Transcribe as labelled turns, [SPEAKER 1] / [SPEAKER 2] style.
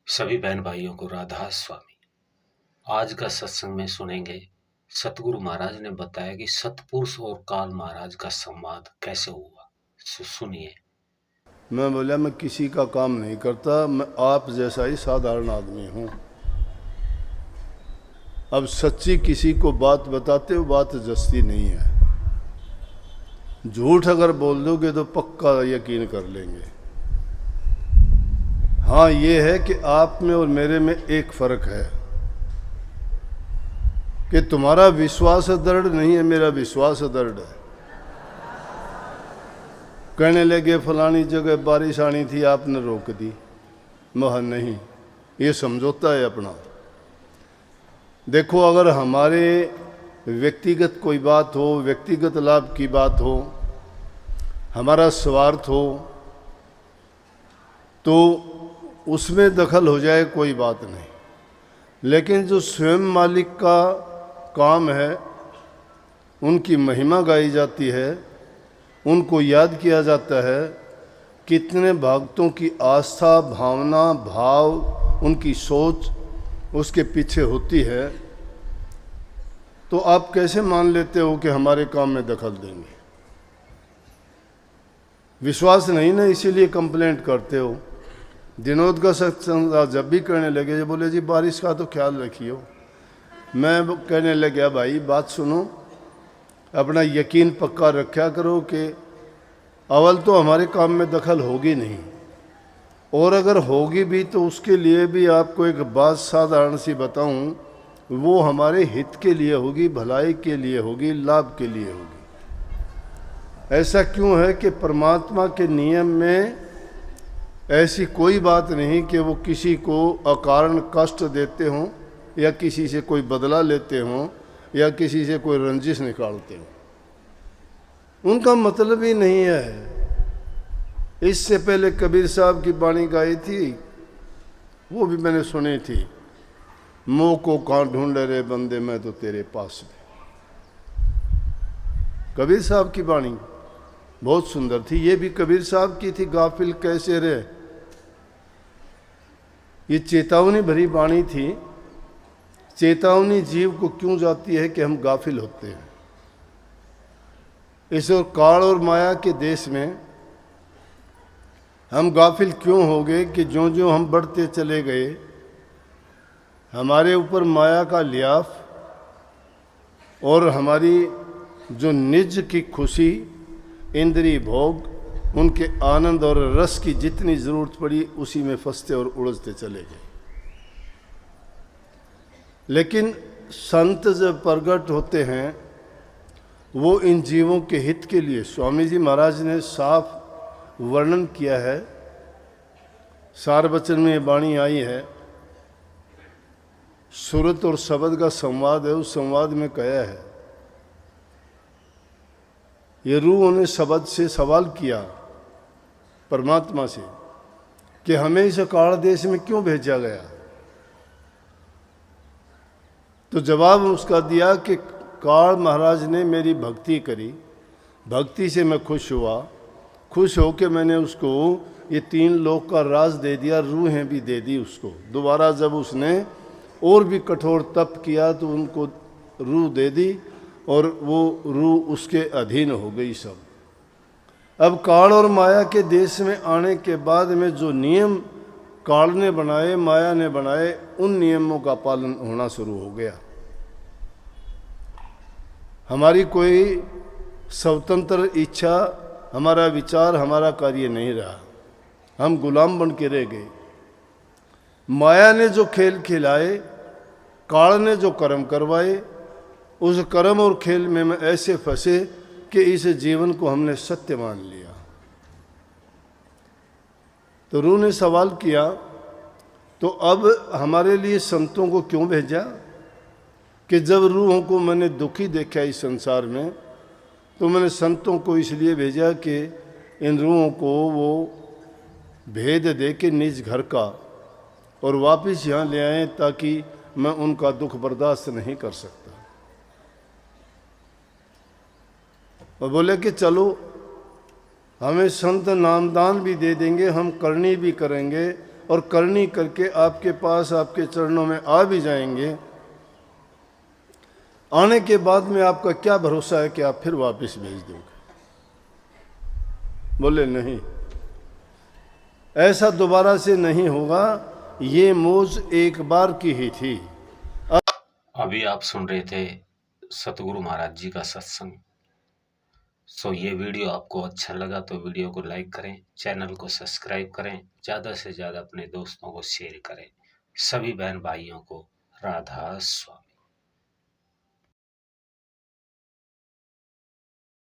[SPEAKER 1] सभी बहन भाइयों को राधा स्वामी। आज का सत्संग में सुनेंगे सतगुरु महाराज ने बताया कि सतपुरुष और काल महाराज का संवाद कैसे हुआ। सुनिए।
[SPEAKER 2] मैं बोला मैं किसी का काम नहीं करता, मैं आप जैसा ही साधारण आदमी हूँ। अब सच्ची किसी को बात बताते हो बात जस्ती नहीं है। झूठ अगर बोल दोगे तो पक्का यकीन कर लेंगे। हाँ ये है कि आप में और मेरे में एक फर्क है कि तुम्हारा विश्वास दृढ़ नहीं है, मेरा विश्वास दृढ़ है। कहने लगे फलानी जगह बारिश आनी थी, आपने रोक दी। महा नहीं, ये समझौता है अपना। देखो अगर हमारे व्यक्तिगत कोई बात हो, व्यक्तिगत लाभ की बात हो, हमारा स्वार्थ हो, तो उसमें दखल हो जाए कोई बात नहीं। लेकिन जो स्वयं मालिक का काम है, उनकी महिमा गाई जाती है, उनको याद किया जाता है, कितने भक्तों की आस्था, भावना, भाव, उनकी सोच उसके पीछे होती है, तो आप कैसे मान लेते हो कि हमारे काम में दखल देंगे? विश्वास नहीं ना, इसीलिए कंप्लेंट करते हो। दिनोद का सत्संग जब भी करने लगे जो बोले जी बारिश का तो ख्याल रखियो। मैं कहने लगा भाई बात सुनो, अपना यकीन पक्का रखा करो कि अव्वल तो हमारे काम में दखल होगी नहीं, और अगर होगी भी तो उसके लिए भी आपको एक बात साधारण सी बताऊं, वो हमारे हित के लिए होगी, भलाई के लिए होगी, लाभ के लिए होगी। ऐसा क्यों है कि परमात्मा के नियम में ऐसी कोई बात नहीं कि वो किसी को अकारण कष्ट देते हों, या किसी से कोई बदला लेते हों, या किसी से कोई रंजिश निकालते हों। उनका मतलब ही नहीं है। इससे पहले कबीर साहब की वाणी गाई थी, वो भी मैंने सुनी थी, मोह को कहाँ ढूंढे रे बंदे मैं तो तेरे पास में। कबीर साहब की वाणी बहुत सुंदर थी। ये भी कबीर साहब की थी, गाफिल कैसे रे। ये चेतावनी भरी वाणी थी। चेतावनी जीव को क्यों जाती है कि हम गाफिल होते हैं। इस और काल और माया के देश में हम गाफिल क्यों हो गए कि ज्यों ज्यों हम बढ़ते चले गए, हमारे ऊपर माया का लियाफ और हमारी जो निज की खुशी, इंद्रिय भोग, उनके आनंद और रस की जितनी ज़रूरत पड़ी उसी में फंसते और उलझते चले गए। लेकिन संत जब प्रगट होते हैं वो इन जीवों के हित के लिए, स्वामी जी महाराज ने साफ वर्णन किया है, सार वचन में वाणी आई है, सुरत और शब्द का संवाद है। उस संवाद में कहा है, ये रूह ने शब्द से सवाल किया परमात्मा से कि हमें इस काल देश में क्यों भेजा गया। तो जवाब उसका दिया कि काल महाराज ने मेरी भक्ति करी, भक्ति से मैं खुश हुआ, खुश होकर मैंने उसको ये 3 लोक का राज दे दिया, रूहें भी दे दी उसको। दोबारा जब उसने और भी कठोर तप किया तो उनको रूह दे दी और वो रूह उसके अधीन हो गई सब। अब काल और माया के देश में आने के बाद में जो नियम काल ने बनाए, माया ने बनाए, उन नियमों का पालन होना शुरू हो गया। हमारी कोई स्वतंत्र इच्छा, हमारा विचार, हमारा कार्य नहीं रहा। हम गुलाम बन के रह गए। माया ने जो खेल खिलाए, काल ने जो कर्म करवाए, उस कर्म और खेल में हम ऐसे फंसे कि इस जीवन को हमने सत्य मान लिया। तो रूह ने सवाल किया, तो अब हमारे लिए संतों को क्यों भेजा? कि जब रूहों को मैंने दुखी देखा इस संसार में, तो मैंने संतों को इसलिए भेजा कि इन रूहों को वो भेद दे के निज घर का और वापस यहाँ ले आए, ताकि मैं उनका दुख बर्दाश्त नहीं कर सकता। और बोले कि चलो हमें संत नामदान भी दे देंगे, हम करनी भी करेंगे, और करनी करके आपके पास आपके चरणों में आ भी जाएंगे। आने के बाद में आपका क्या भरोसा है कि आप फिर वापस भेज दोगे? बोले नहीं, ऐसा दोबारा से नहीं होगा, ये मौज एक बार की ही थी।
[SPEAKER 1] अभी आप सुन रहे थे सतगुरु महाराज जी का सत्संग। ये वीडियो आपको अच्छा लगा तो वीडियो को लाइक करें, चैनल को सब्सक्राइब करें, ज़्यादा से ज़्यादा अपने दोस्तों को शेयर करें। सभी बहन भाइयों को राधा स्वामी।